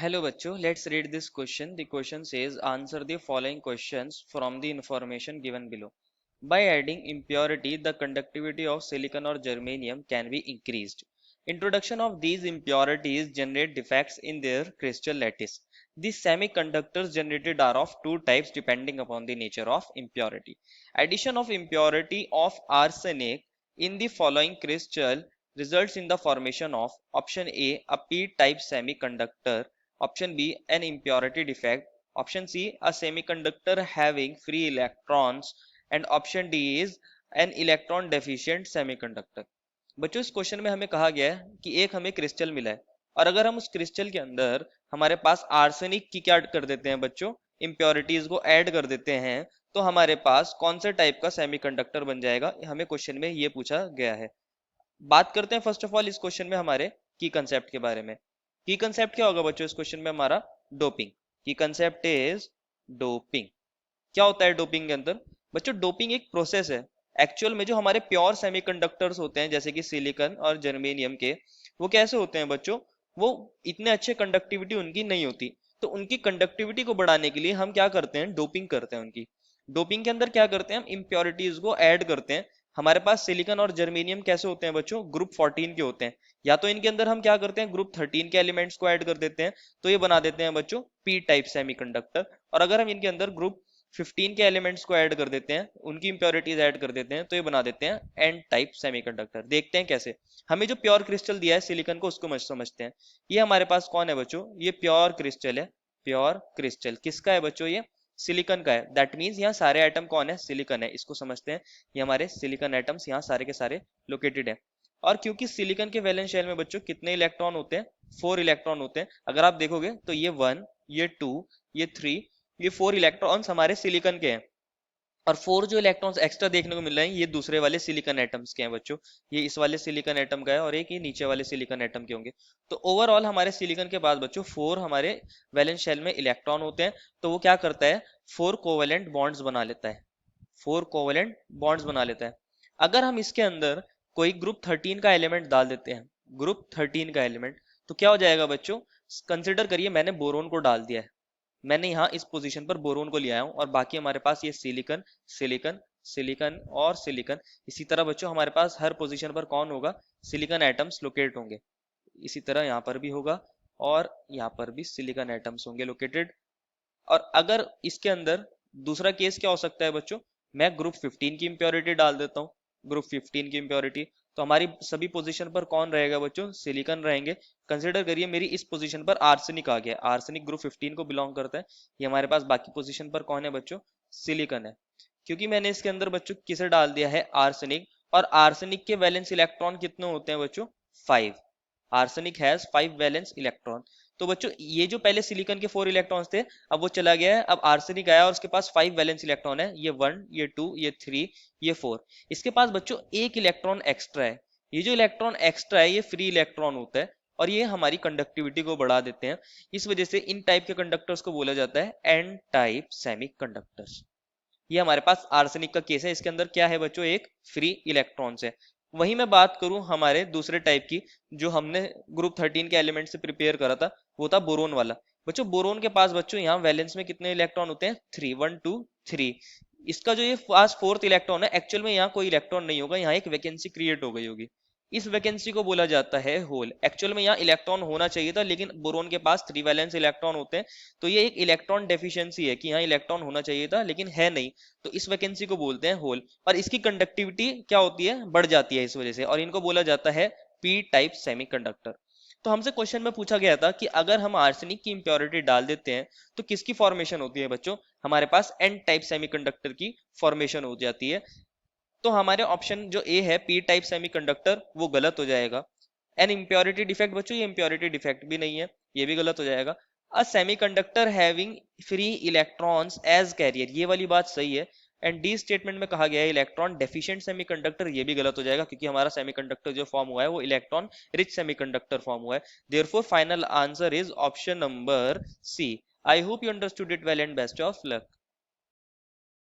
Hello bachcho, let's read this question. The question says answer the following questions from the information given below. By adding impurity, the conductivity of silicon or germanium can be increased. Introduction of these impurities generate defects in their crystal lattice. The semiconductors generated are of two types depending upon the nature of impurity. Addition of impurity of arsenic in the following crystal results in the formation of option A, a p-type semiconductor, option B, an impurity defect, option C, a semiconductor having free electrons, and option D is an electron deficient semiconductor. बच्चों इस question में हमें कहा गया है कि एक हमें क्रिस्टल मिला है और अगर हम उस क्रिस्टल के अंदर हमारे पास आर्सेनिक की क्या कर देते हैं बच्चों, इंप्योरिटीज को ऐड कर देते हैं, तो हमारे पास कौन से टाइप का सेमीकंडक्टर बन जाएगा, हमें क्वेश्चन में ये पूछा गया है। बात करते हैं फर्स्ट ऑफ ऑल इस क्वेश्चन में हमारे की कंसेप्ट के बारे में। की कंसेप्ट क्या होगा बच्चों इस क्वेश्चन में हमारा? डोपिंग। की कंसेप्ट इज डोपिंग। क्या होता है डोपिंग के अंदर? बच्चों डोपिंग एक प्रोसेस है। एक्चुअल में जो हमारे प्योर सेमीकंडक्टर्स होते हैं जैसे कि सिलिकॉन और जर्मेनियम के, वो कैसे होते हैं बच्चों? वो इतने अच्छे कंडक्टिविटी उनकी नहीं होती, तो उनकी कंडक्टिविटी को बढ़ाने के लिए हम क्या करते हैं? डोपिंग करते हैं उनकी। डोपिंग के अंदर क्या करते हैं? हम इम्प्योरिटीज को ऐड करते हैं। हमारे पास सिलिकॉन और जर्मेनियम कैसे होते हैं बच्चों? ग्रुप 14 के होते हैं। या तो इनके अंदर हम क्या करते हैं? ग्रुप 13 के एलिमेंट्स को ऐड कर देते हैं, तो ये बना देते हैं बच्चों पी टाइप सेमीकंडक्टर। और अगर हम इनके अंदर ग्रुप 15 के एलिमेंट्स को ऐड कर देते हैं, उनकी इंप्योरिटीज ऐड कर देते हैं, तो ये बना देते हैं एन टाइप सेमीकंडक्टर। देखते हैं कैसे। हमें जो प्योर क्रिस्टल दिया है सिलिकॉन को, उसको समझते हैं। ये हमारे पास कौन है बच्चों? ये प्योर क्रिस्टल है। प्योर क्रिस्टल किसका है बच्चों? ये सिलिकॉन का है। दैट मीन्स यहाँ सारे एटम कौन है? सिलिकॉन है। इसको समझते हैं, ये हमारे सिलिकॉन एटम्स यहाँ सारे के सारे लोकेटेड है। और क्योंकि सिलिकॉन के वैलेंस शेल में बच्चों कितने इलेक्ट्रॉन होते हैं? 4 इलेक्ट्रॉन होते हैं। अगर आप देखोगे तो ये 1, ये 2, ये 3, ये 4 इलेक्ट्रॉन्स हमारे सिलिकॉन के हैं। और 4 जो इलेक्ट्रॉन्स एक्स्ट्रा देखने को मिल रहे हैं, ये दूसरे वाले सिलिकॉन एटम्स के हैं बच्चों। ये इस वाले सिलिकॉन एटम का है और एक ये नीचे वाले सिलिकॉन एटम के होंगे। तो ओवरऑल हमारे सिलिकॉन के बाद बच्चों 4 हमारे वैलेंस शेल में इलेक्ट्रॉन होते हैं। तो वो क्या करता है? 4 कोवेलेंट बॉन्ड्स बना लेता है। 4 कोवेलेंट बॉन्ड्स बना लेता है। अगर हम इसके अंदर कोई ग्रुप 13 का एलिमेंट डाल देते हैं, ग्रुप 13 का एलिमेंट, तो क्या हो जाएगा बच्चों? कंसिडर करिए मैंने बोरोन को डाल दिया है। मैंने यहाँ इस पोजीशन पर बोरोन को ले आया हूँ और बाकी हमारे पास ये सिलिकॉन, सिलिकॉन, सिलिकॉन और सिलिकॉन। इसी तरह बच्चों हमारे पास हर पोजीशन पर कौन होगा? सिलिकॉन एटम्स लोकेट होंगे। इसी तरह यहाँ पर भी होगा और यहाँ पर भी सिलिकॉन एटम्स होंगे लोकेटेड। और अगर इसके अंदर दूसरा केस क्या हो सकता है बच्चों? मैं ग्रुप 15 की इंप्योरिटी डाल देता हूँ। ग्रुप 15 की इंप्योरिटी, तो हमारी सभी पोजीशन पर कौन रहेगा बच्चों? सिलिकॉन रहेंगे। कंसिडर करिए मेरी इस पोजीशन पर आर्सेनिक आ गया। आर्सेनिक ग्रुप 15 को बिलोंग करता है। ये हमारे पास बाकी पोजीशन पर कौन है बच्चों? सिलिकॉन है। क्योंकि मैंने इसके अंदर बच्चों किसे डाल दिया है? आर्सेनिक। और आर्सेनिक के वैलेंस इलेक्ट्रॉन कितने होते हैं बच्चों? 5। Arsenic has 5 valence electron. तो बच्चों ये जो पहले सिलिकॉन के 4 इलेक्ट्रॉन्स थे, अब वो चला गया है। अब आर्सेनिक आया और उसके पास 5 वैलेंस इलेक्ट्रॉन है। ये 1, ये 2, ये 3, ये 4। इसके पास बच्चों एक इलेक्ट्रॉन एक्स्ट्रा है। ये जो इलेक्ट्रॉन एक्स्ट्रा है ये फ्री इलेक्ट्रॉन होता है और ये हमारी कंडक्टिविटी को बढ़ा देते हैं। इस वजह से इन टाइप के कंडक्टर्स को बोला जाता है एन टाइप सेमीकंडक्टर्स। ये हमारे पास आर्सेनिक का केस है। इसके अंदर क्या है बच्चों? एक फ्री इलेक्ट्रॉन्स है। वहीं मैं बात करूं हमारे दूसरे टाइप की, जो हमने ग्रुप 13 के एलिमेंट से प्रिपेयर करा था, वो था बोरोन वाला। बच्चों बोरोन के पास बच्चों यहाँ वैलेंस में कितने इलेक्ट्रॉन होते हैं? 3, 1, 2, 3। इसका जो ये पास 4th इलेक्ट्रॉन है, एक्चुअल में यहाँ कोई इलेक्ट्रॉन नहीं होगा, यहाँ एक वैकेंसी क्रिएट हो गई होगी। इस वैकेंसी को बोला जाता है होल। एक्चुअल में यहाँ इलेक्ट्रॉन होना चाहिए था, लेकिन बोरोन के पास 3 वैलेंस इलेक्ट्रॉन होते हैं। तो ये एक इलेक्ट्रॉन डेफिशिएंसी है कि यहाँ इलेक्ट्रॉन होना चाहिए था लेकिन है नहीं। तो इस वैकेंसी को बोलते हैं होल। और इसकी कंडक्टिविटी क्या होती है? बढ़ जाती है इस वजह से, और इनको बोला जाता है पी टाइप सेमीकंडक्टर। तो हमसे क्वेश्चन में पूछा गया था कि अगर हम आर्सेनिक की इंप्योरिटी डाल देते हैं तो किसकी फॉर्मेशन होती है बच्चों? हमारे पास एन टाइप सेमीकंडक्टर की फॉर्मेशन हो जाती है। तो हमारे ऑप्शन जो ए है पी टाइप सेमीकंडक्टर, वो गलत हो जाएगा। एन इम्प्योरिटी डिफेक्ट बच्चों, ये इम्प्योरिटी डिफेक्ट भी नहीं है, ये भी गलत हो जाएगा। A semiconductor having free electrons as carrier, ये वाली बात सही है। एंड डी स्टेटमेंट में कहा गया है इलेक्ट्रॉन डेफिशिएंट सेमीकंडक्टर, ये भी गलत हो जाएगा क्योंकि हमारा सेमीकंडक्टर जो फॉर्म हुआ है वो इलेक्ट्रॉन रिच सेमीकंडक्टर फॉर्म हुआ है। Therefore final answer is option number C. I hope you understood it well and best of luck.